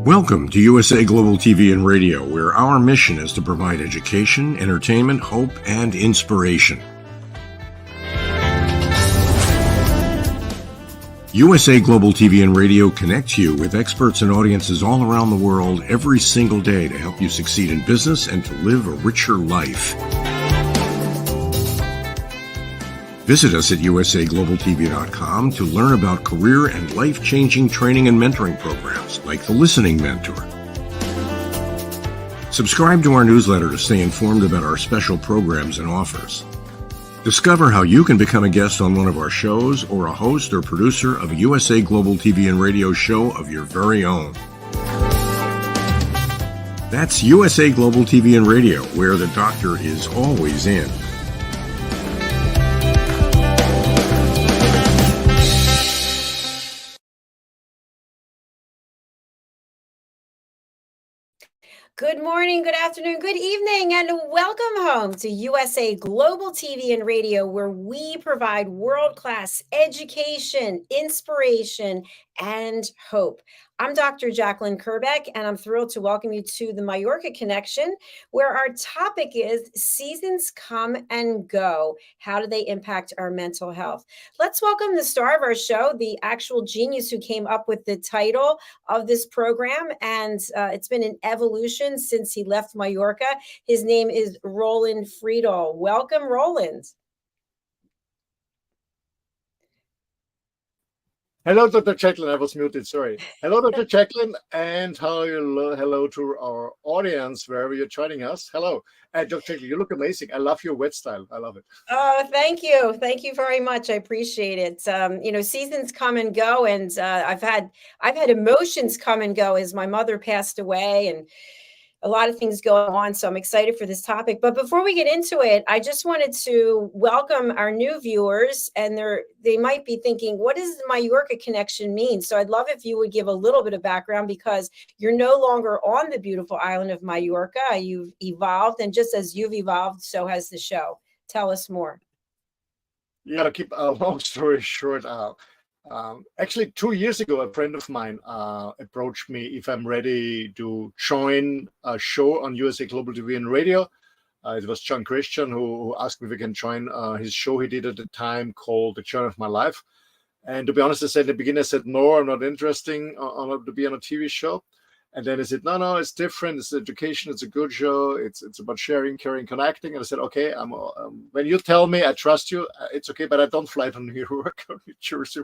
Welcome to USA Global TV and Radio, where our mission is to provide education, entertainment, hope, and inspiration. USA Global TV and Radio connects you with experts and audiences all around the world every single day to help you succeed in business and to live a richer life. Visit us at USAGlobalTV.com to learn about career and life-changing training and mentoring programs like the Listening Mentor. Subscribe to our newsletter to stay informed about our special programs and offers. Discover how you can become a guest on one of our shows or a host or producer of a USA Global TV and Radio show of your very own. That's USA Global TV and Radio, where the doctor is always in. Good morning, good afternoon, good evening, and welcome home to USA Global TV and Radio, where we provide world-class education, inspiration, and hope. I'm Dr. JACALYN KERBECK, and I'm thrilled to welcome you to the Mallorca Connection, where our topic is seasons come and go. How do they impact our mental health? Let's welcome the star of our show, the actual genius who came up with the title of this program, and it's been an evolution since he left Mallorca. His name is Roland.friedl. Welcome, Roland. Hello, Dr. JACALYN. I was muted, sorry. Hello, Dr. JACALYN, and hello to our audience, wherever you're joining us. Hello. Dr. JACALYN, you look amazing. I love your wet style. I love it. Oh, thank you. Thank you very much. I appreciate it. Seasons come and go, and I've had emotions come and go as my mother passed away, and a lot of things going on. So I'm excited for this topic. But before we get into it, I just wanted to welcome our new viewers, and they might be thinking, what does the Mallorca Connection mean? So I'd love if you would give a little bit of background, because you're no longer on the beautiful island of Mallorca. You've evolved, and just as you've evolved, so has the show. Tell us more. Yeah, to keep a long story short, actually 2 years ago, a friend of mine approached me if I'm ready to join a show on USA Global TV and Radio. It was John Christian who asked me if we can join his show he did at the time called The Journey of My Life. And to be honest, I said in the beginning, I said, no, I'm not interested to be on a TV show. And then he said, no, it's different. It's education. It's a good show. It's about sharing, caring, connecting. And I said, okay, when you tell me I trust you, it's okay, but I don't fly to New York or New Jersey.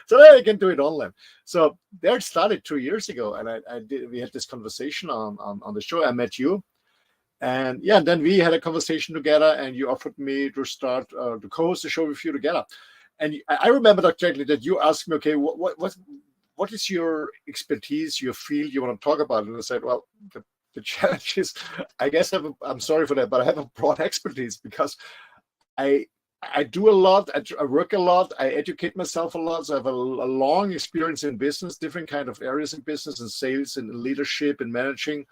So I can do it online. So there started 2 years ago. And we had this conversation on the show. I met you. And yeah, and then we had a conversation together, and you offered me to start to co-host the show with you together. And I remember, Dr. JACALYN, that you asked me, okay, what is your expertise, your field you want to talk about? And I said, well, the challenge is, I guess I'm sorry for that, but I have a broad expertise because I do a lot, I work a lot, I educate myself a lot. So I have a long experience in business, different kind of areas in business and sales and leadership and managing.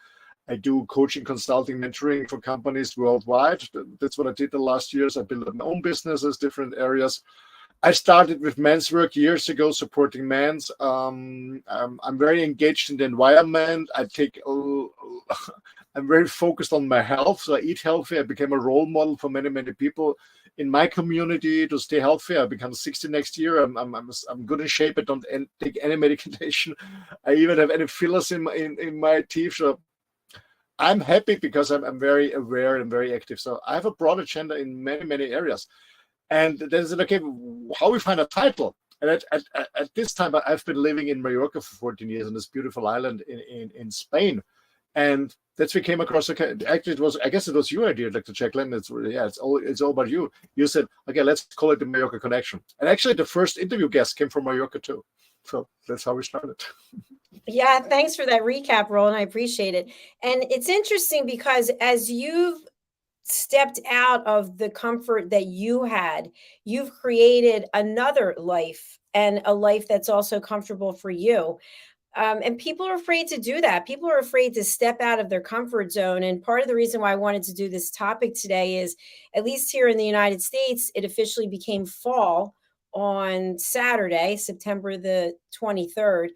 I do coaching, consulting, mentoring for companies worldwide. That's what I did the last years. I built my own businesses, different areas. I started with men's work years ago, supporting men's. I'm very engaged in the environment. I'm very focused on my health. So I eat healthy. I became a role model for many, many people in my community to stay healthy. I become 60 next year. I'm good in shape. I don't take any medication. I even have any fillers in my teeth. So I'm happy because I'm very aware and very active. So I have a broad agenda in many, many areas. And then I said, okay, how we find a title? And at this time, I've been living in Mallorca for 14 years on this beautiful island in Spain. And that's we came across. Actually, I guess it was your idea, Dr. JACALYN. It's all about you. You said, okay, let's call it the Mallorca Connection. And actually, the first interview guest came from Mallorca too. So that's how we started. Yeah, thanks for that recap, Roland. I appreciate it. And it's interesting because as you've stepped out of the comfort that you had, you've created another life, and a life that's also comfortable for you. And people are afraid to do that. People are afraid to step out of their comfort zone. And part of the reason why I wanted to do this topic today is, at least here in the United States, it officially became fall, on Saturday, September the 23rd.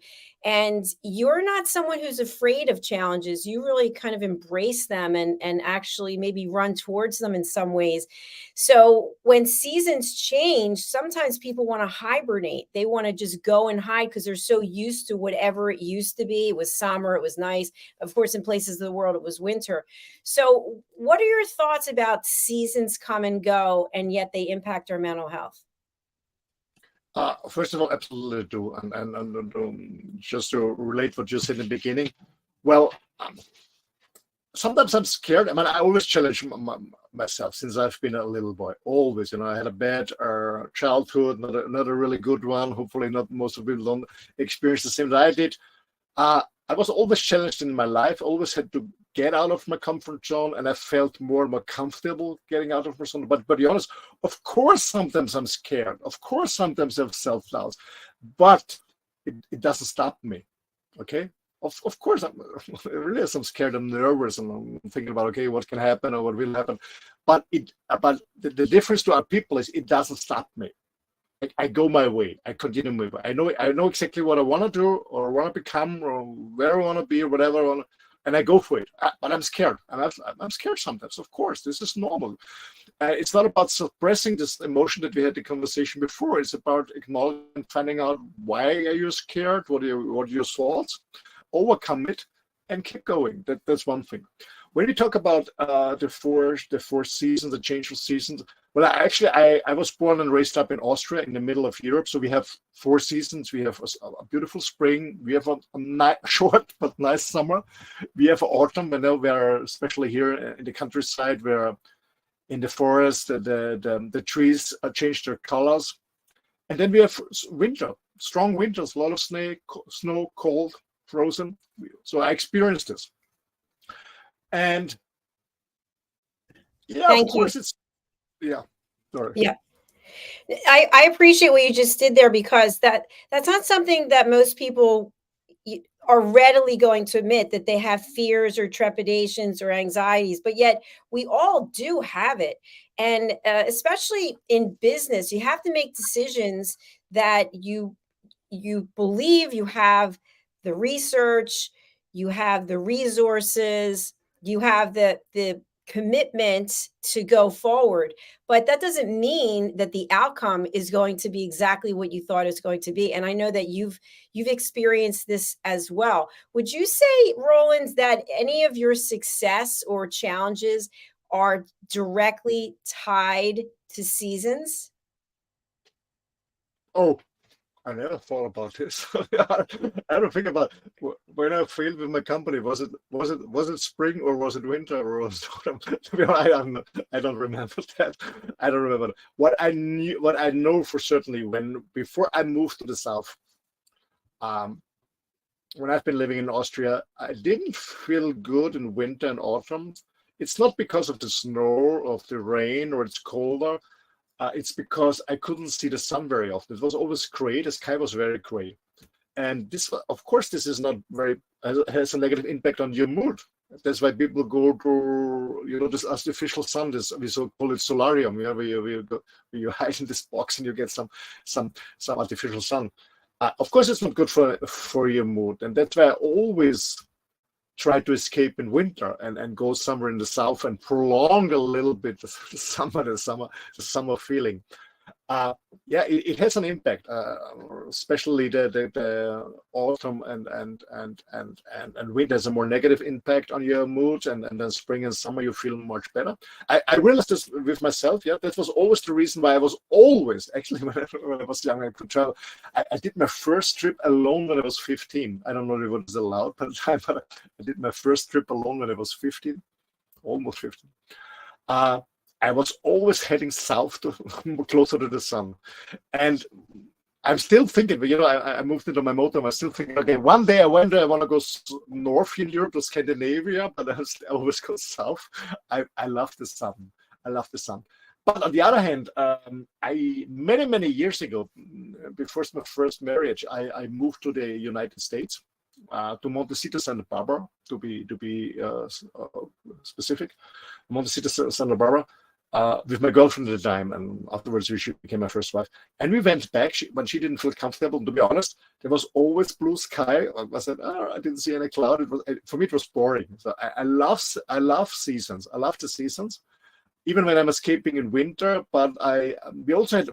And you're not someone who's afraid of challenges. You really kind of embrace them and actually maybe run towards them in some ways. So when seasons change, sometimes people want to hibernate. They want to just go and hide because they're so used to whatever it used to be. It was summer, it was nice. Of course, in places of the world, it was winter. So what are your thoughts about seasons come and go, and yet they impact our mental health? First of all, absolutely do. And just to relate what you said in the beginning, well, sometimes I'm scared. I mean, I always challenge myself since I've been a little boy. Always, I had a bad childhood, not a really good one. Hopefully, not most of people don't experience the same that I did. I was always challenged in my life. Always had to get out of my comfort zone, and I felt more and more comfortable getting out of my zone. But to be honest, of course, sometimes I'm scared. Of course, sometimes I have self-doubts, but it doesn't stop me. Okay. Of course, I'm scared, I'm nervous, and I'm thinking about, okay, what can happen or what will happen. But the difference to our people is it doesn't stop me. I go my way. I continue my way. I know exactly what I want to do or want to become or where I want to be or whatever I want, and I go for it. But I'm scared. I'm scared sometimes. Of course, this is normal. It's not about suppressing this emotion that we had the conversation before. It's about acknowledging and finding out why are you scared. What are your thoughts? Overcome it and keep going. That's one thing. When you talk about the four seasons, the change of seasons, well, I was born and raised up in Austria in the middle of Europe. So we have 4 seasons. We have a beautiful spring. We have a short but nice summer. We have autumn. I know we are, especially here in the countryside, where in the forest the trees change their colors. And then we have winter, strong winters, a lot of snow, cold, frozen. So I experienced this. And yeah, Thank of course, you. yeah. Sorry. Yeah. I appreciate what you just did there, because that's not something that most people are readily going to admit, that they have fears or trepidations or anxieties, but yet we all do have it. And especially in business, you have to make decisions that you believe you have the research, you have the resources, you have the commitment to go forward. But that doesn't mean that the outcome is going to be exactly what you thought it's going to be. And I know that you've experienced this as well. Would you say, Roland, that any of your success or challenges are directly tied to seasons? Oh, I never thought about this. I don't think about when I failed with my company. Was it spring or was it winter or was it autumn? To be honest, I don't remember that. I don't remember what I know for certainly before I moved to the south. When I've been living in Austria, I didn't feel good in winter and autumn. It's not because of the snow or of the rain or it's colder. It's because I couldn't see the sun very often. It was always gray. The sky was very gray. And this, of course, this is not very, has a negative impact on your mood. That's why people go to, this artificial sun, we so call it solarium, where you hide in this box and you get some artificial sun. Of course, it's not good for your mood. And that's why I always try to escape in winter and go somewhere in the south and prolong a little bit the summer feeling. Yeah, it has an impact, especially the autumn and winter has a more negative impact on your mood, and then spring and summer you feel much better. I realized this with myself. Yeah, that was always the reason why I was always, actually, when I was young, I could travel. I did my first trip alone when I was 15. I don't know if it was allowed by the time, but I did my first trip alone when I was 15, almost 15. I was always heading south closer to the sun. And I'm still thinking, but I moved into my motor. I'm still thinking, okay, one day I wonder I want to go north in Europe to Scandinavia, but I always go south. I love the sun. I love the sun. But on the other hand, I many years ago, before my first marriage, I moved to the United States, to Montecito, Santa Barbara, to be specific, Montecito, Santa Barbara. with my girlfriend at the time, and afterwards she became my first wife. And we went back when she didn't feel comfortable. To be honest, there was always blue sky. I said, I didn't see any cloud. For me, it was boring. So I love seasons. I love the seasons, even when I'm escaping in winter. But we also had,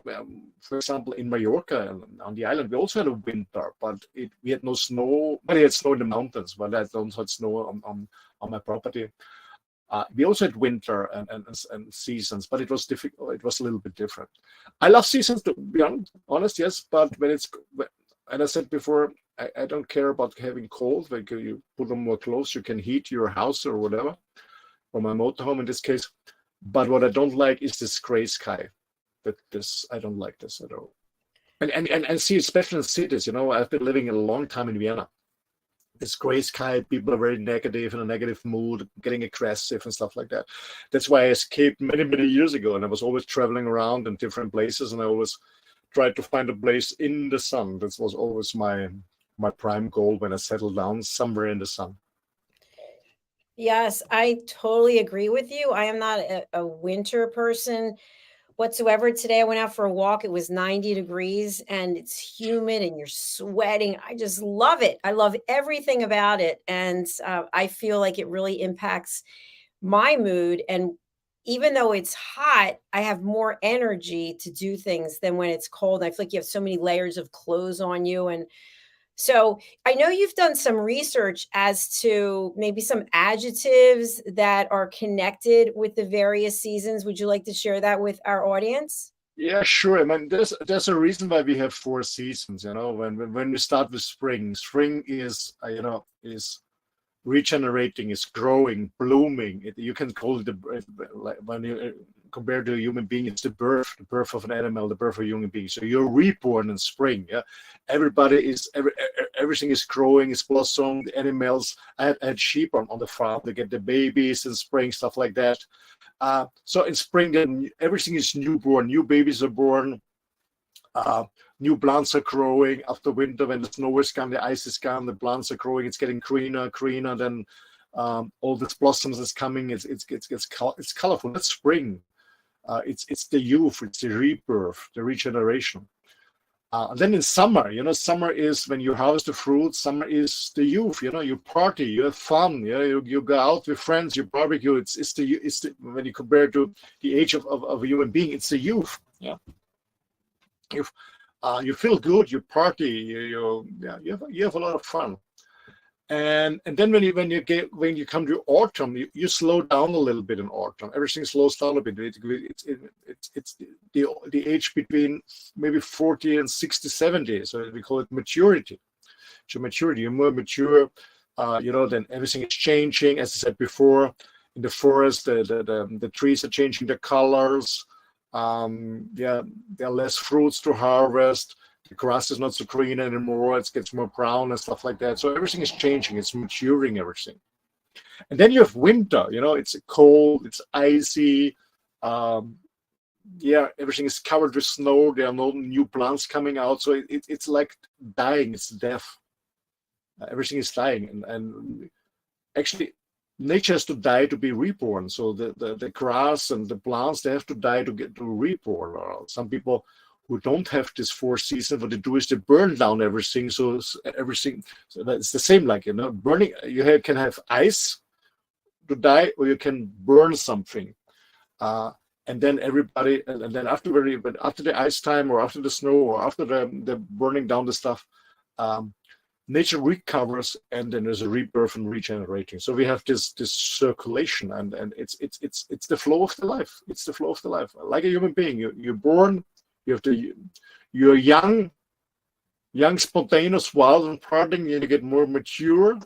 for example, in Mallorca on the island, we also had a winter, but we had no snow. Well, we had snow in the mountains, but I don't have snow on my property. We also had winter and seasons, but it was difficult. It was a little bit different. I love seasons, to be honest, yes. But when and I said before, I don't care about having cold. Like you put on more clothes, you can heat your house or whatever, or my motorhome in this case. But what I don't like is this gray sky. I don't like this at all. And see, especially in cities, I've been living a long time in Vienna. This gray sky, people are very negative, in a negative mood, getting aggressive and stuff like that. That's why I escaped many, many years ago, and I was always traveling around in different places, and I always tried to find a place in the sun. That was always my prime goal when I settled down somewhere in the sun. Yes, I totally agree with you. I am not a winter person whatsoever. Today I went out for a walk. It was 90 degrees and it's humid and you're sweating. I just love it. I love everything about it. And I feel like it really impacts my mood. And even though it's hot, I have more energy to do things than when it's cold. I feel like you have so many layers of clothes on you. And so I know you've done some research as to maybe some adjectives that are connected with the various seasons. Would you like to share that with our audience? Yeah, sure. I mean, there's a reason why we have 4 seasons. When we start with spring is is regenerating, is growing, blooming. You can call it when you compared to a human being, it's the birth of an animal, the birth of a human being. So you're reborn in spring. Yeah, everything is growing, is blossoming. The animals, I had sheep on the farm. They get the babies in spring, stuff like that. So in spring, then everything is newborn. New babies are born. New plants are growing. After winter, when the snow is gone, the ice is gone, the plants are growing. It's getting greener. Then all this blossoms is coming. It's colorful. That's spring. It's the youth. It's the rebirth, the regeneration. And then in summer, summer is when you harvest the fruit. Summer is the youth. You party, you have fun. You go out with friends, you barbecue. It's the when you compare to the age of a human being, it's the youth. Yeah. You feel good, you party, you have a lot of fun, and then when you come to autumn, you slow down a little bit in autumn. Everything slows down a bit. It's the age between maybe 40 and 60, 70. So we call it maturity. So maturity, you're more mature. Then everything is changing. As I said before, in the forest, the trees are changing their colors. There are less fruits to harvest. The grass is not so green anymore. It gets more brown and stuff like that. So everything is changing. It's maturing, everything. And then you have winter. It's cold. It's icy. Everything is covered with snow. There are no new plants coming out. So it's like dying. It's death. Everything is dying. And actually, nature has to die to be reborn. So the grass and the plants, they have to die to get to reborn. Or some people who don't have this 4 seasons, what they do is they burn down everything. So that's the same, like burning. You can have ice to die, or you can burn something. And then everybody, and then after the ice time, or after the snow, or after the burning down the stuff, nature recovers, and then there's a rebirth and regenerating. So we have this circulation, and it's the flow of the life. It's the flow of the life. Like a human being, you're born, you're young, spontaneous, wild, and partying. You get more mature.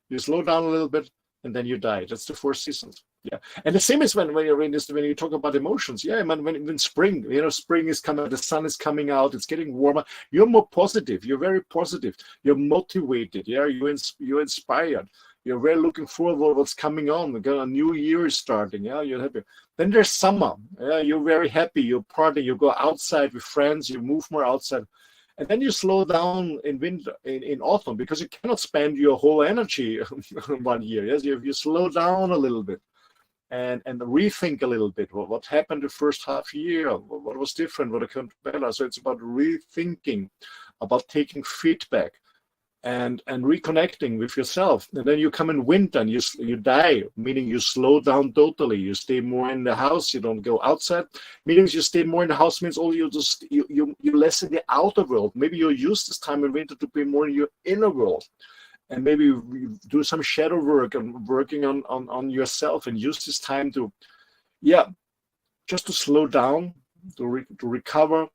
You slow down a little bit, and then you die. That's the 4 seasons. Yeah, and the same is when you talk about emotions. Yeah, man, when spring, spring is coming, the sun is coming out, it's getting warmer. You're more positive. You're very positive. You're motivated. Yeah, you're inspired. You're very looking forward to what's coming on. A new year is starting. Yeah, you're happy. Then there's summer. Yeah, you're very happy. You party. You go outside with friends. You move more outside. And then you slow down in winter, in autumn, because you cannot spend your whole energy in 1 year. Yes, you slow down a little bit. and rethink a little bit. What happened the first half year? What was different? What could better? So it's about rethinking, about taking feedback, and reconnecting with yourself. And then you come in winter and you die, meaning you slow down totally. You stay more in the house. You don't go outside. Meaning you stay more in the house means all you less in the outer world. Maybe you use this time in winter to be more in your inner world. And maybe you do some shadow work and working on yourself, and use this time to, just to slow down, to recover,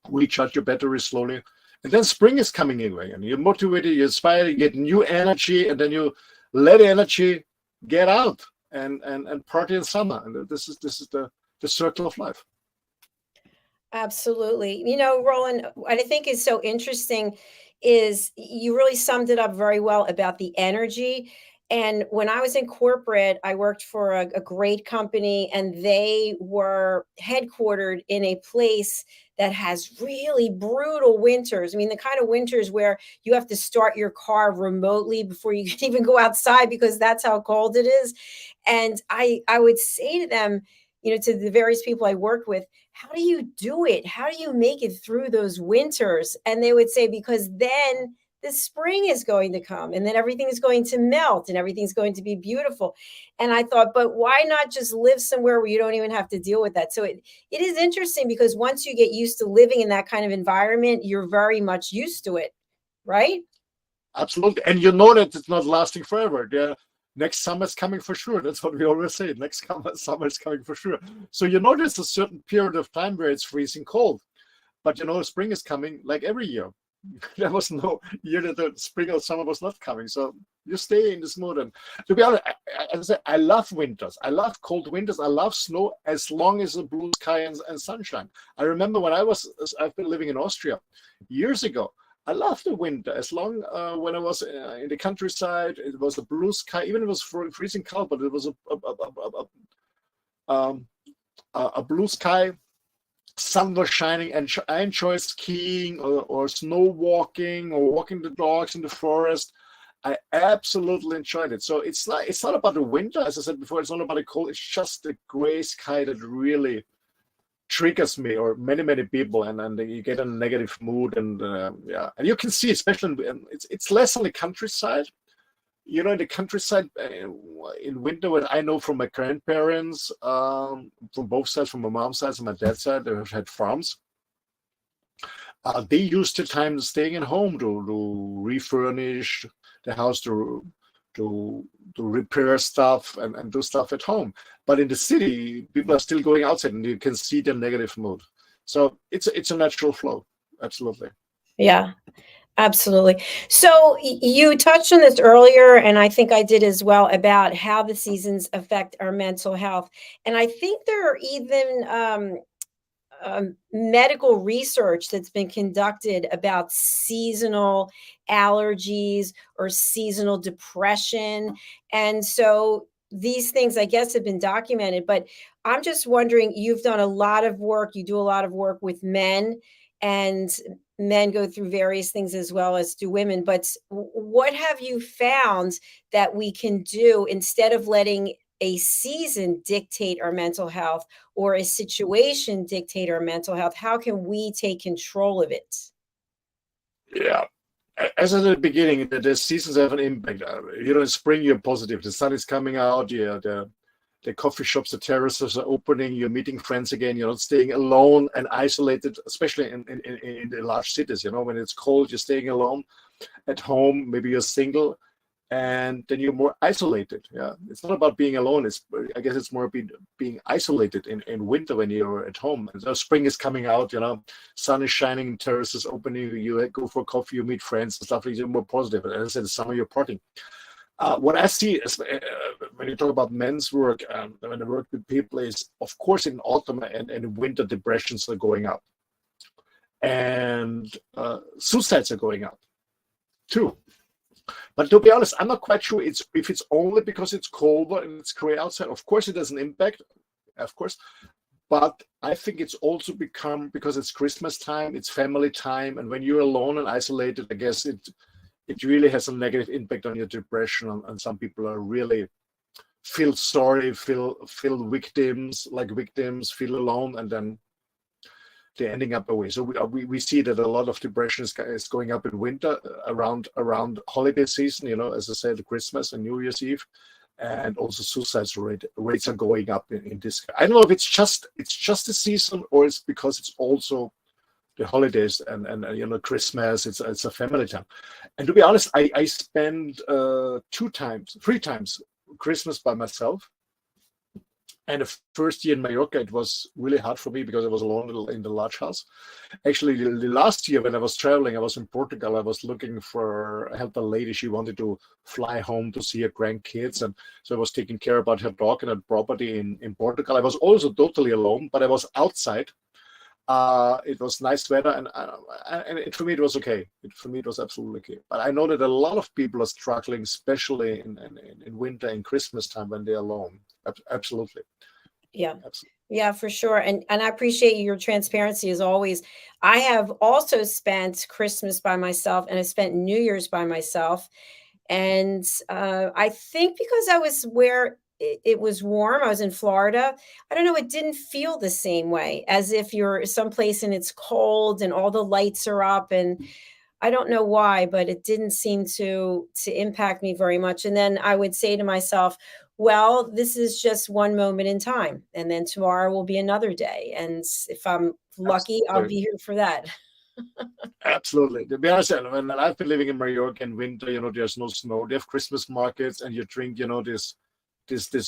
recharge your battery slowly. And then spring is coming anyway, and you're motivated, you're inspired, you get new energy, and then you let energy get out and party in summer. And this is the circle of life. Absolutely. You know, Roland, what I think is so interesting is you really summed it up very well about the energy. And when I was in corporate, I worked for a great company, and they were headquartered in a place that has really brutal winters. I mean, the kind of winters where you have to start your car remotely before you can even go outside because that's how cold it is. And I would say to them, you know, to the various people I worked with, how do you do it? How do you make it through those winters? And they would say, because then the spring is going to come, and then everything is going to melt, and everything's going to be beautiful. And I thought, but why not just live somewhere where you don't even have to deal with that? So it is interesting, because once you get used to living in that kind of environment, you're very much used to it, right? Absolutely. And you know that it's not lasting forever. Next summer is coming for sure. That's what we always say. Next summer is coming for sure. So you know there's a certain period of time where it's freezing cold. But you know, spring is coming like every year. There was no year that the spring or summer was not coming. So you stay in this mood. And to be honest, as I said, I love winters. I love cold winters. I love snow, as long as the blue sky and sunshine. I remember when I've been living in Austria years ago. I loved the winter, as long when I was in the countryside. It was a blue sky, even if it was freezing cold, but it was a blue sky. Sun was shining, and I enjoyed skiing or snow walking or walking the dogs in the forest. I absolutely enjoyed it. So it's not about the winter, as I said before. It's not about the cold. It's just the gray sky that really triggers me, or many people, and you get a negative mood. And and you can see, especially it's less on the countryside. You know, in the countryside in winter, what I know from my grandparents, from both sides, from my mom's side and my dad's side, they had farms. They used the time staying at home to refurnish the house, to repair stuff and do stuff at home. But in the city, people are still going outside, and you can see the negative mood. So it's a natural flow. Absolutely. Yeah. Absolutely. So you touched on this earlier, and I think I did as well, about how the seasons affect our mental health. And I think there are even medical research that's been conducted about seasonal allergies or seasonal depression. And so these things, I guess, have been documented. But I'm just wondering, you've done a lot of work, you do a lot of work with men, and men go through various things as well as do women. But what have you found that we can do instead of letting a season dictate our mental health, or a situation dictate our mental health? How can we take control of it? Yeah. As I said at the beginning, the seasons have an impact. You know, in spring, you're positive. The sun is coming out. The coffee shops, the terraces are opening. You're meeting friends again. You're not staying alone and isolated, especially in the large cities. You know, when it's cold, you're staying alone at home. Maybe you're single, and then you're more isolated. Yeah, it's not about being alone. I guess it's more being isolated in winter when you're at home. And so spring is coming out. You know, sun is shining, terraces opening. You go for coffee, you meet friends and stuff. You're more positive. And as I said, summer you're partying. What I see is, when you talk about men's work, when I work with people, is, of course, in autumn and in winter, depressions are going up, and suicides are going up too. But to be honest, I'm not quite sure if it's only because it's colder and it's gray outside. Of course, it has an impact, of course, but I think it's also become, because it's Christmas time, it's family time, and when you're alone and isolated, I guess it really has a negative impact on your depression, and some people are really feel sorry, feel victims, like victims, feel alone, and then they're ending up away. So we see that a lot of depression is going up in winter around holiday season, you know, as I said, Christmas and New Year's Eve, and also suicide rates are going up in this. I don't know if it's just the season, or it's because it's also the holidays and you know, Christmas. It's a family time. And to be honest, I spend 3 times Christmas by myself. And the first year in Mallorca, it was really hard for me because I was alone in the large house. Actually, the last year when I was traveling, I was in Portugal. I was looking for help a lady. She wanted to fly home to see her grandkids. And so I was taking care about her dog and her property in Portugal. I was also totally alone, but I was outside. It was nice weather, and for me it was okay. For me it was absolutely okay. But I know that a lot of people are struggling, especially in winter and Christmas time when they're alone. Absolutely. Yeah. Absolutely. Yeah, for sure. And I appreciate your transparency as always. I have also spent Christmas by myself, and I spent New Year's by myself. And I think because I was where it was warm, I was in Florida. I don't know, it didn't feel the same way as if you're someplace and it's cold and all the lights are up. And I don't know why, but it didn't seem to impact me very much. And then I would say to myself, well, this is just one moment in time, and then tomorrow will be another day. And if I'm lucky, I'll be here for that. Absolutely. To be honest, when I've been living in Mallorca in winter, you know, there's no snow. They have Christmas markets, and you drink, you know, this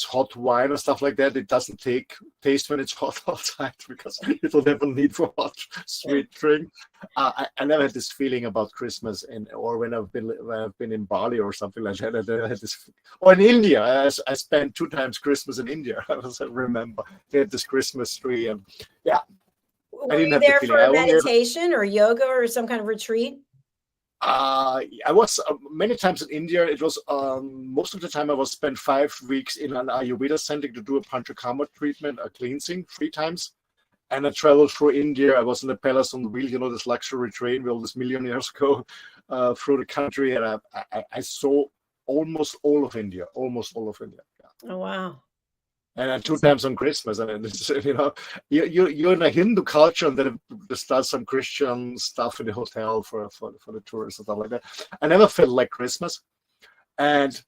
hot wine and stuff like that. It doesn't taste when it's hot outside because you don't have a need for hot sweet drink. I never had this feeling about Christmas, or when I've been in Bali or something like that. I had this, or in India. I spent 2 times Christmas in India. I remember they had this Christmas tree, and yeah. Were you there for a meditation or yoga or some kind of retreat? I was many times in India. It was most of the time I was spent 5 weeks in an Ayurveda center to do a panchakarma treatment, a cleansing 3 times. And I traveled through India. I was in the Palace on the Wheel, you know, this luxury train where all these millionaires go through the country. And I saw almost all of India, Yeah. Oh, wow. And 2 times on Christmas, and it's, you know, you're in a Hindu culture, and then they start some Christian stuff in the hotel for the tourists and stuff like that. I never felt like Christmas, and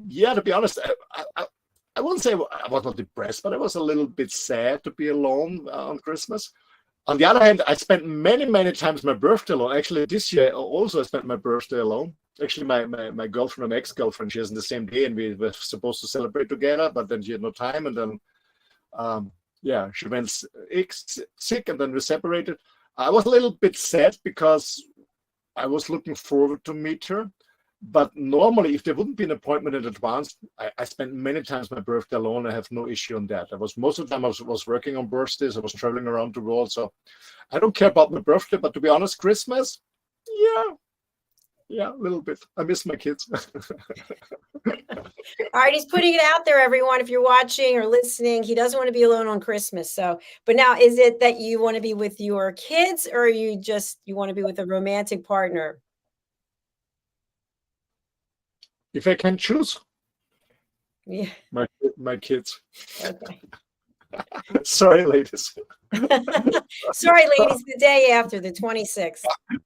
yeah, to be honest, I wouldn't say I was not depressed, but I was a little bit sad to be alone on Christmas. On the other hand, I spent many times my birthday alone. Actually, this year also I spent my birthday alone. Actually, my girlfriend, my ex-girlfriend, she has on the same day, and we were supposed to celebrate together, but then she had no time, and then yeah, she went sick, and then we separated. I was a little bit sad because I was looking forward to meet her. But normally, if there wouldn't be an appointment in advance, I spent many times my birthday alone. I have no issue on that. Most of the time I was working on birthdays. I was traveling around the world, so I don't care about my birthday. But to be honest, Christmas, yeah, a little bit. I miss my kids. All right, he's putting it out there, everyone. If you're watching or listening, he doesn't want to be alone on Christmas. So, but now, is it that you want to be with your kids, or you want to be with a romantic partner? If I can choose, yeah, my kids. Okay. Sorry, ladies. Sorry, ladies. The day after, the 26th.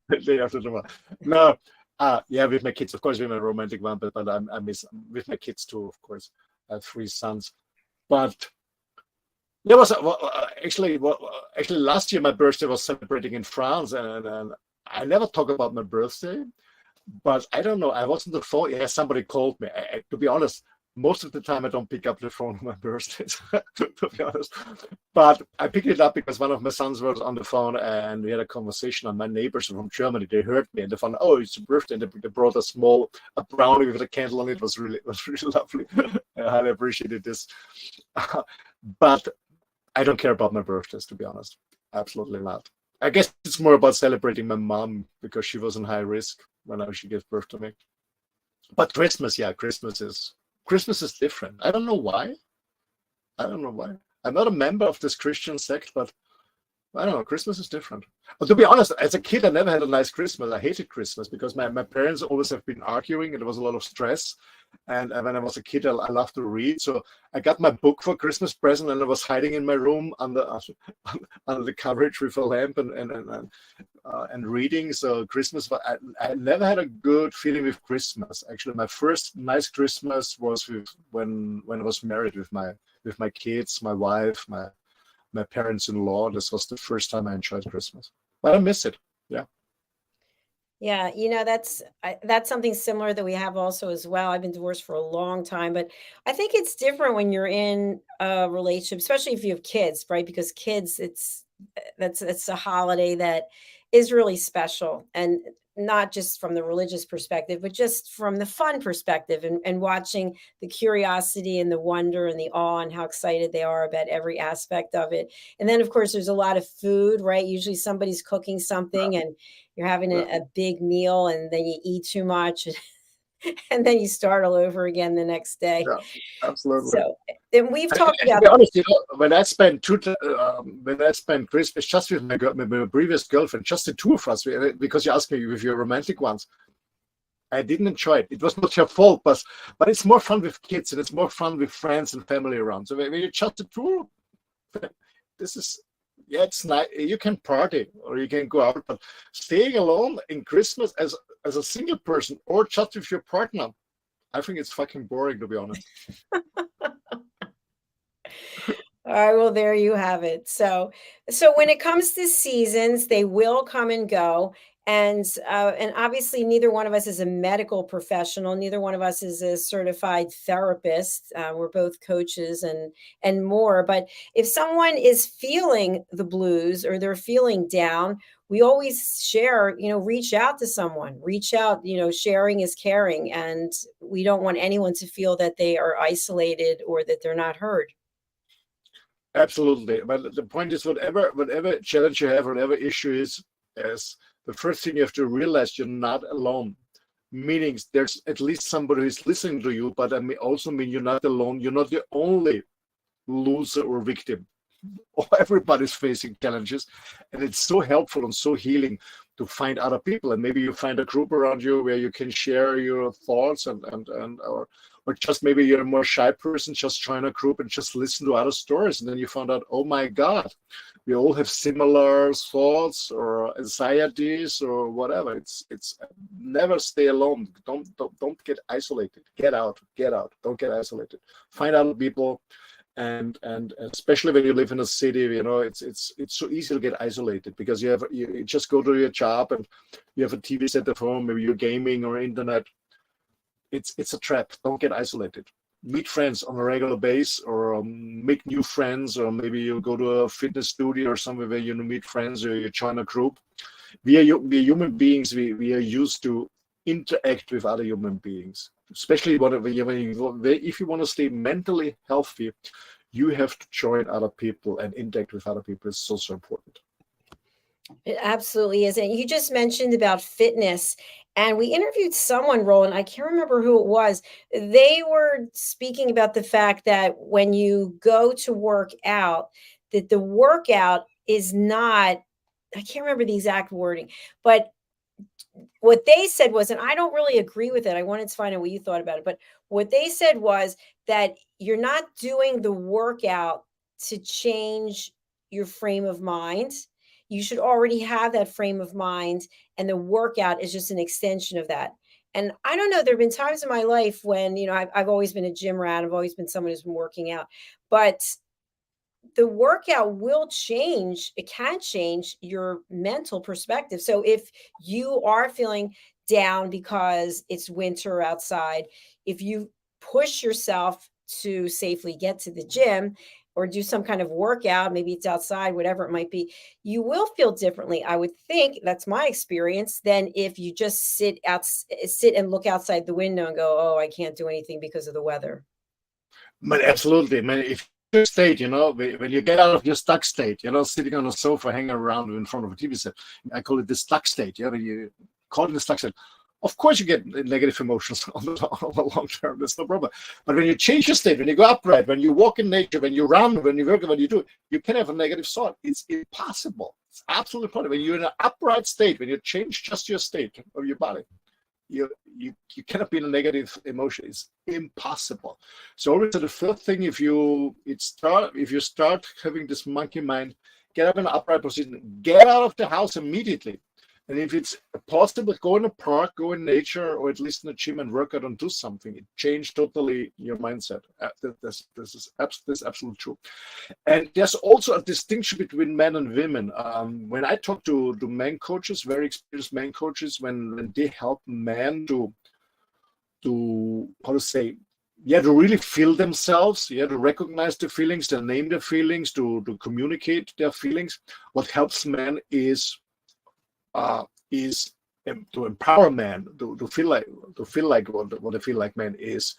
The day after tomorrow. No, yeah, with my kids, of course, with my romantic one, but I miss with my kids too, of course. I have 3 sons, but there was actually last year my birthday was celebrating in France, and I never talk about my birthday. But I don't know. I was on the phone. Yeah, somebody called me. To be honest, most of the time I don't pick up the phone on my birthdays, to be honest. But I picked it up because one of my sons was on the phone, and we had a conversation. And my neighbors from Germany, they heard me, and they found, oh, it's your birthday. And they brought a brownie with a candle on it. It was really lovely. I highly appreciated this. But I don't care about my birthdays, to be honest. Absolutely not. I guess it's more about celebrating my mom because she was in high risk when she gave birth to me. But Christmas, yeah, Christmas is different. I don't know why. I'm not a member of this Christian sect, but I don't know. Christmas is different. But to be honest, as a kid, I never had a nice Christmas. I hated Christmas because my parents always have been arguing, and there was a lot of stress. And when I was a kid, I loved to read. So I got my book for Christmas present, and I was hiding in my room under the coverage with a lamp and reading. So Christmas, I never had a good feeling with Christmas. Actually, my first nice Christmas was when I was married with my kids, my wife, my parents-in-law. This was the first time I enjoyed Christmas, but I miss it. Yeah. Yeah, that's something similar that we have also as well. I've been divorced for a long time, but I think it's different when you're in a relationship, especially if you have kids, right? Because kids, it's a holiday that is really special, and not just from the religious perspective, but just from the fun perspective, and watching the curiosity and the wonder and the awe and how excited they are about every aspect of it. And then, of course, there's a lot of food, right? Usually somebody's cooking something and you're having a big meal, and then you eat too much and then you start all over again the next day. Yeah, absolutely. So, and we've talked about. To be honest, when I spent Christmas just with my previous girlfriend, just the two of us, because you asked me with your romantic ones, I didn't enjoy it. It was not your fault, but it's more fun with kids, and it's more fun with friends and family around. So when you're just the two, this is. Yeah, it's nice. You can party or you can go out, but staying alone in Christmas as a single person or just with your partner, I think it's fucking boring, to be honest. All right, well, there you have it. So when it comes to seasons, they will come and go. And obviously, neither one of us is a medical professional. Neither one of us is a certified therapist. We're both coaches and more. But if someone is feeling the blues or they're feeling down, we always share, reach out to someone. Reach out, sharing is caring. And we don't want anyone to feel that they are isolated or that they're not heard. Absolutely. But the point is, whatever challenge you have, whatever issue is the first thing you have to realize, you're not alone. Meaning there's at least somebody who's listening to you, but I also mean you're not alone. You're not the only loser or victim. Everybody's facing challenges, and it's so helpful and so healing to find other people. And maybe you find a group around you where you can share your thoughts or just maybe you're a more shy person, just join a group and just listen to other stories. And then you found out, oh my God, we all have similar thoughts or anxieties or whatever. It's never stay alone. Don't get isolated. Get out. Don't get isolated. Find other people. And especially when you live in a city, it's so easy to get isolated because you just go to your job and you have a TV set at home, maybe you're gaming or internet. It's a trap. Don't get isolated. Meet friends on a regular basis, or make new friends, or maybe you go to a fitness studio or somewhere where you meet friends, or you join a group. We are human beings. We are used to interact with other human beings, especially if you want to stay mentally healthy, you have to join other people and interact with other people. It's so important. It absolutely is. And you just mentioned about fitness, and we interviewed someone, Roland, I can't remember who it was. They were speaking about the fact that when you go to work out, that the workout is not, I can't remember the exact wording, but what they said was, and I don't really agree with it. I wanted to find out what you thought about it. But what they said was that you're not doing the workout to change your frame of mind. You should already have that frame of mind, and the workout is just an extension of that. And I don't know, there have been times in my life when, I've always been a gym rat. I've always been someone who's been working out, but the workout will change. It can change your mental perspective. So if you are feeling down because it's winter outside, if you push yourself to safely get to the gym or do some kind of workout, maybe it's outside, whatever it might be, you will feel differently. I would think that's my experience than if you just sit and look outside the window and go, oh, I can't do anything because of the weather. But absolutely, man. If you state, when you get out of your stuck state, sitting on a sofa, hanging around in front of a TV set, I call it the stuck state. You call it the stuck state. Of course, you get negative emotions on the long term. That's no problem. But when you change your state, when you go upright, when you walk in nature, when you run, when you work, when you do, you can have a negative thought. It's impossible. It's absolutely impossible. When you're in an upright state, when you change just your state of your body, you cannot be in a negative emotion. It's impossible. So always the first thing, if you start having this monkey mind, get up in an upright position, get out of the house immediately. And if it's possible, go in a park, go in nature, or at least in the gym and work out and do something. It changed totally your mindset. This is absolutely true. And there's also a distinction between men and women. When I talk to men coaches, very experienced men coaches, when they help men to how to say, to really feel themselves, to recognize the feelings, to name their feelings, to communicate their feelings. What helps men is to empower men to feel like what they feel like men is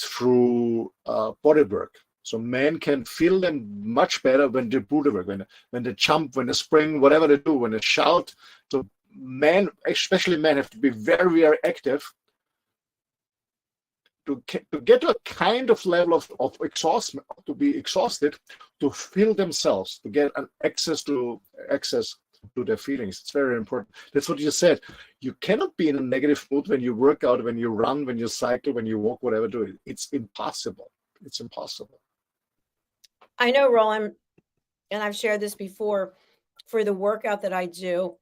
through body work. So men can feel them much better when they do the work, when they jump, when they spring, whatever they do, when they shout. So men, especially men, have to be very, very active to get to a kind of level of exhaustion, to be exhausted, to feel themselves, to get an access to their feelings. It's very important. That's what you said. You cannot be in a negative mood when you work out, when you run, when you cycle, when you walk, whatever do it. It's impossible. It's impossible. I know, Roland, and I've shared this before, for the workout that I do,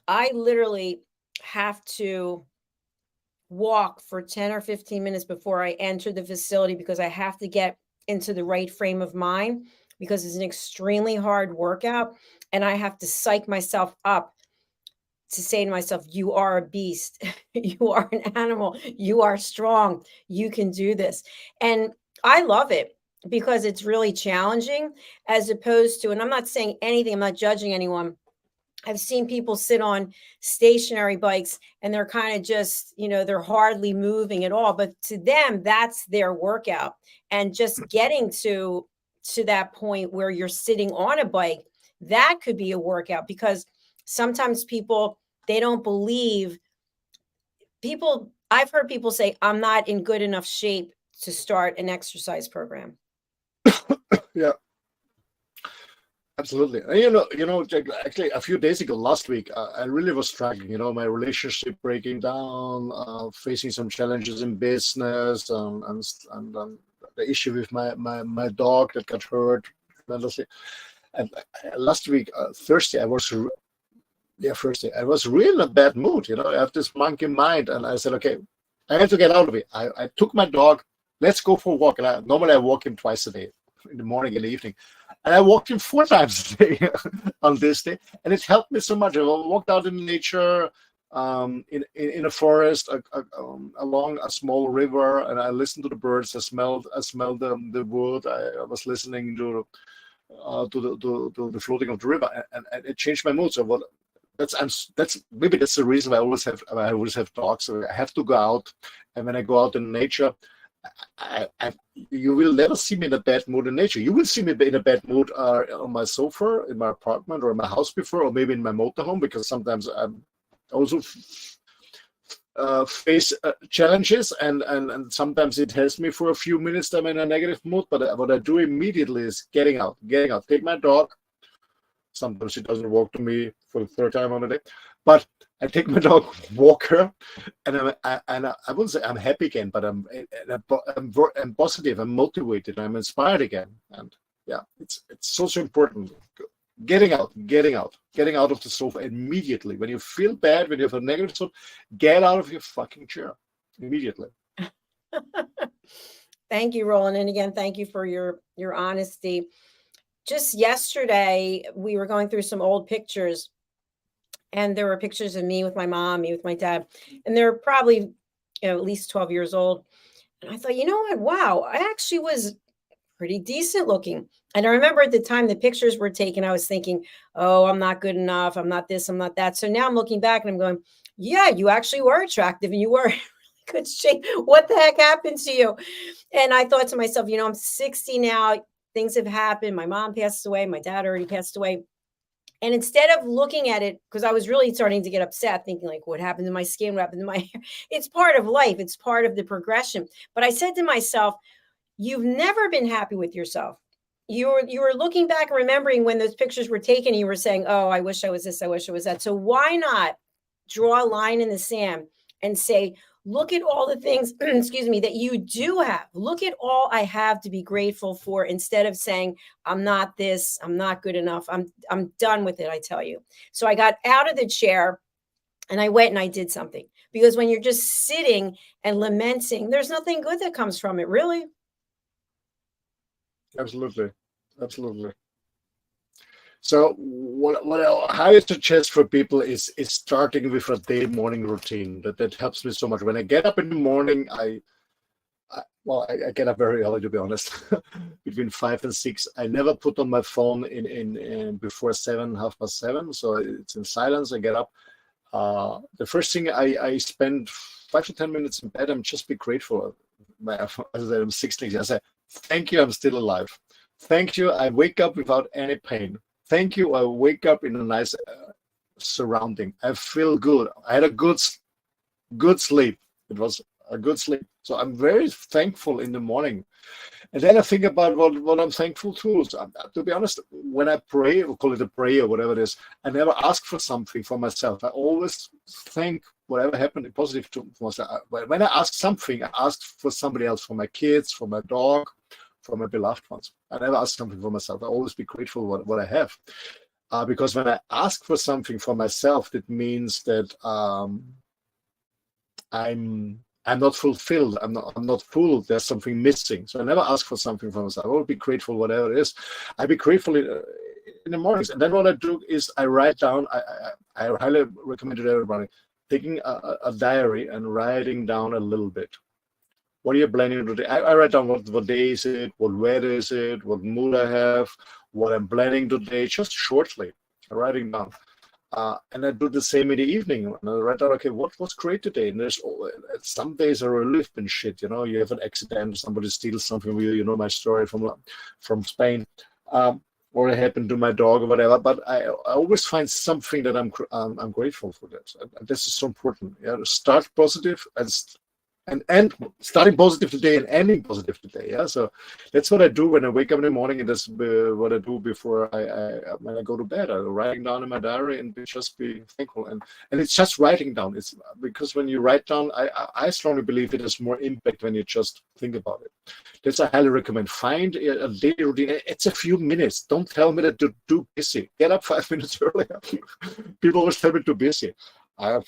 I literally have to walk for 10 or 15 minutes before I enter the facility because I have to get into the right frame of mind, because it's an extremely hard workout. And I have to psych myself up to say to myself, you are a beast. You are an animal. You are strong. You can do this. And I love it because it's really challenging, as opposed to, and I'm not saying anything, I'm not judging anyone. I've seen people sit on stationary bikes and they're kind of just, they're hardly moving at all. But to them, that's their workout. And just getting to that point where you're sitting on a bike, that could be a workout, because sometimes people, they don't believe people. I've heard people say, I'm not in good enough shape to start an exercise program. Yeah, absolutely. And actually a few days ago, last week, I really was struggling, my relationship breaking down, facing some challenges in business, and the issue with my dog that got hurt tremendously. And last week, Thursday, I was really in a bad mood. I have this monkey mind, and I said, okay, I have to get out of it. I took my dog. Let's go for a walk. And normally I walk him twice a day, in the morning and the evening. And I walked him 4 times a day on this day, and it helped me so much. I walked out in nature, in a forest, along a small river, and I listened to the birds. I smelled the wood. I was listening to the floating of the river, and it changed my mood. So that's the reason why I always have dogs. So I have to go out, and when I go out in nature, you will never see me in a bad mood in nature. You will see me in a bad mood on my sofa in my apartment or in my house before, or maybe in my motorhome, because sometimes I also face challenges, and sometimes it helps me for a few minutes that I'm in a negative mood. But what I do immediately is getting out, take my dog. Sometimes she doesn't walk to me for the 3rd time on the day, but I take my dog, walk her, and I wouldn't say I'm happy again, but I'm positive, I'm motivated, I'm inspired again. And yeah, it's so important. Getting out of the sofa immediately. When you feel bad, when you have a negative thought, get out of your fucking chair immediately. Thank you, Roland. And again, thank you for your honesty. Just yesterday, we were going through some old pictures, and there were pictures of me with my mom, me with my dad, and they're probably, at least 12 years old. And I thought, you know what? Wow, I actually was pretty decent looking. And I remember at the time the pictures were taken, I was thinking, oh, I'm not good enough. I'm not this, I'm not that. So now I'm looking back and I'm going, yeah, you actually were attractive and you were in good shape. What the heck happened to you? And I thought to myself, I'm 60 now. Things have happened. My mom passed away. My dad already passed away. And instead of looking at it, because I was really starting to get upset, thinking like, what happened to my skin? What happened to my hair? It's part of life. It's part of the progression. But I said to myself, you've never been happy with yourself. You were looking back and remembering when those pictures were taken, and you were saying, oh, I wish I was this, I wish I was that. So why not draw a line in the sand and say, look at all the things, excuse me, that you do have. Look at all I have to be grateful for, instead of saying, I'm not this, I'm not good enough. I'm done with it, I tell you. So I got out of the chair and I went and I did something, because when you're just sitting and lamenting, there's nothing good that comes from it, really. Absolutely. Absolutely. So how I suggest for people is starting with a daily morning routine. That helps me so much. When I get up in the morning, I get up very early, to be honest, between 5 and 6. I never put on my phone in before 7, 7:30. So it's in silence. I get up. The first thing I spend 5 to 10 minutes in bed. I'm just be grateful. As I said, I'm 16. I say, thank you, I'm still alive. Thank you, I wake up without any pain. Thank you, I wake up in a nice surrounding. I feel good. I had a good sleep. It was a good sleep. So I'm very thankful in the morning. And then I think about what I'm thankful to. So, to be honest, when I pray, we'll call it a prayer, whatever it is, I never ask for something for myself. I always thank whatever happened positive to myself. When I ask something, I ask for somebody else, for my kids, for my dog, for my beloved ones. I never ask something for myself. I always be grateful what I have. Because when I ask for something for myself, that means that I'm not fulfilled. I'm not full. There's something missing. So I never ask for something for myself. I will be grateful, whatever it is. I be grateful in the mornings. And then what I do is I write down. I highly recommend it to everybody, taking a diary and writing down a little bit. What are you planning today? I write down what day is it, what weather is it, what mood I have, what I'm planning today, just shortly, writing down. And I do the same in the evening. And I write down, okay, what was great today? And there's some days are really been shit. You know, you have an accident, somebody steals something from you. You know my story from Spain, or it happened to my dog or whatever. But I always find something that I'm grateful for. That this is so important. Yeah, start positive and starting positive today and ending positive today. Yeah, so that's what I do when I wake up in the morning, and that's what I do before when I go to bed. I'm writing down in my diary and just be thankful, and it's just writing down. It's because when you write down, I strongly believe it has more impact when you just think about it. That's I highly recommend. Find a daily routine. It's a few minutes. Don't tell me that you're too busy. Get up 5 minutes earlier. People always tell me too busy. I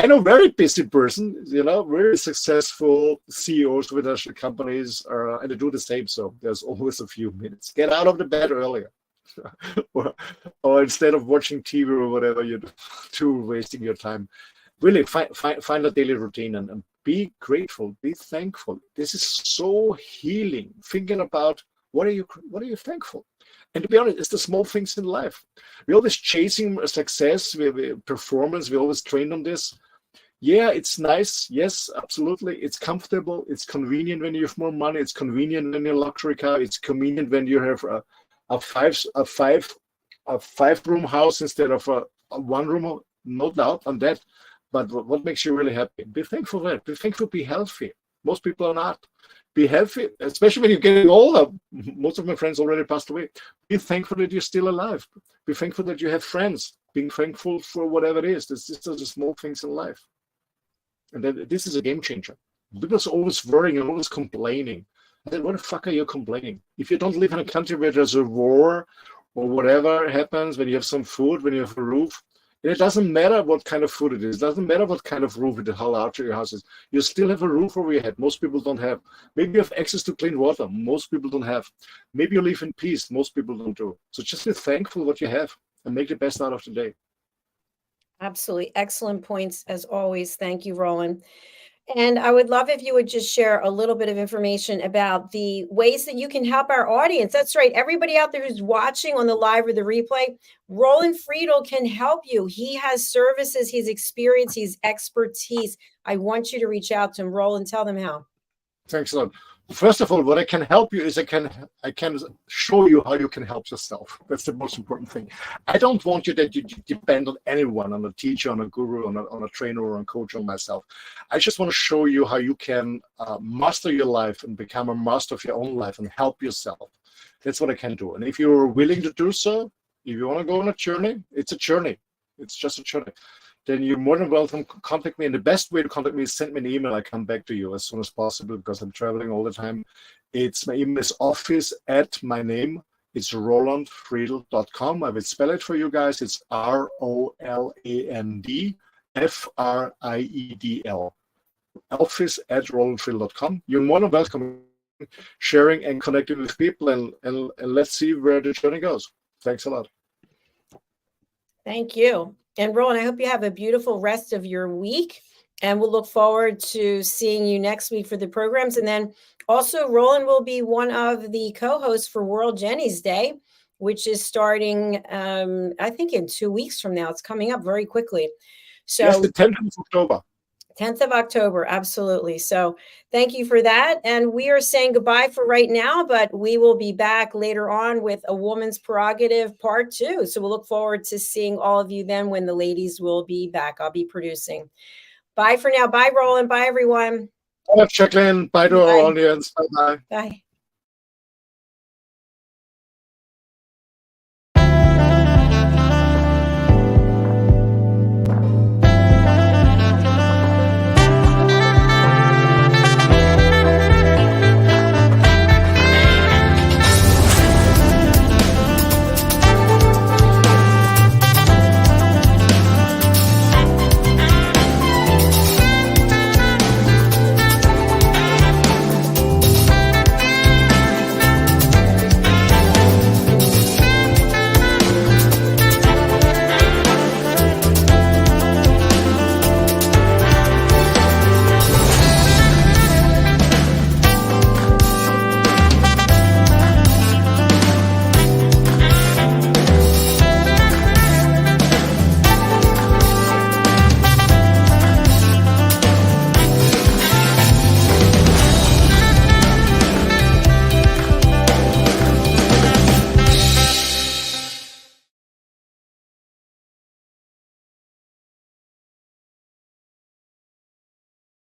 know very busy person, you know, very successful CEOs with international companies, and they do the same. So there's always a few minutes. Get out of the bed earlier, or instead of watching TV or whatever you do, wasting your time. Really find a daily routine and be grateful, be thankful. This is so healing. Thinking about what are you thankful. And to be honest, it's the small things in life. We're always chasing success, performance. We always train on this. Yeah, it's nice. Yes, absolutely. It's comfortable. It's convenient when you have more money. It's convenient when you're a luxury car. It's convenient when you have a five-room house instead of a one-room. No doubt on that. But what makes you really happy? Be thankful for that. Be thankful. Be healthy. Most people are not. Be healthy, especially when you're getting older. Most of my friends already passed away. Be thankful that you're still alive. Be thankful that you have friends. Being thankful for whatever it is. These are the small things in life. And then this is a game changer. People are always worrying and always complaining. And then what the fuck are you complaining? If you don't live in a country where there's a war or whatever happens, when you have some food, when you have a roof, and it doesn't matter what kind of food it is. It doesn't matter what kind of roof it is, how large your house is. You still have a roof over your head. Most people don't have. Maybe you have access to clean water. Most people don't have. Maybe you live in peace. Most people don't do. So just be thankful what you have and make the best out of the day. Absolutely. Excellent points as always. Thank you, Roland. And I would love if you would just share a little bit of information about the ways that you can help our audience. That's right. Everybody out there who's watching on the live or the replay, Roland Friedl can help you. He has services, he's experience, he's expertise. I want you to reach out to him. Roland, tell them how. Thanks a lot. First of all, what I can help you is I can show you how you can help yourself. That's the most important thing. I don't want you that you depend on anyone, on a teacher, on a guru, on a trainer, or on a coach, on myself. I just want to show you how you can master your life and become a master of your own life and help yourself. That's what I can do. And if you're willing to do so, if you want to go on a journey, it's a journey. It's just a journey. Then you're more than welcome to contact me. And the best way to contact me is send me an email. I come back to you as soon as possible because I'm traveling all the time. My email is office@my name. It's roland.friedl.com. I will spell it for you guys. It's ROLANDFRIEDL. Office@roland.friedl.com. You're more than welcome sharing and connecting with people, and let's see where the journey goes. Thanks a lot. Thank you. And Roland, I hope you have a beautiful rest of your week. And we'll look forward to seeing you next week for the programs. And then also, Roland will be one of the co-hosts for World Jenny's Day, which is starting, I think, in 2 weeks from now. It's coming up very quickly. So yes, the 10th of October. 10th of October, absolutely. So thank you for that. And we are saying goodbye for right now, but we will be back later on with A Woman's Prerogative Part 2. So we'll look forward to seeing all of you then when the ladies will be back. I'll be producing. Bye for now. Bye, Roland. Bye, everyone. Bye, JACALYN. Bye to our audience. Bye-bye. Bye.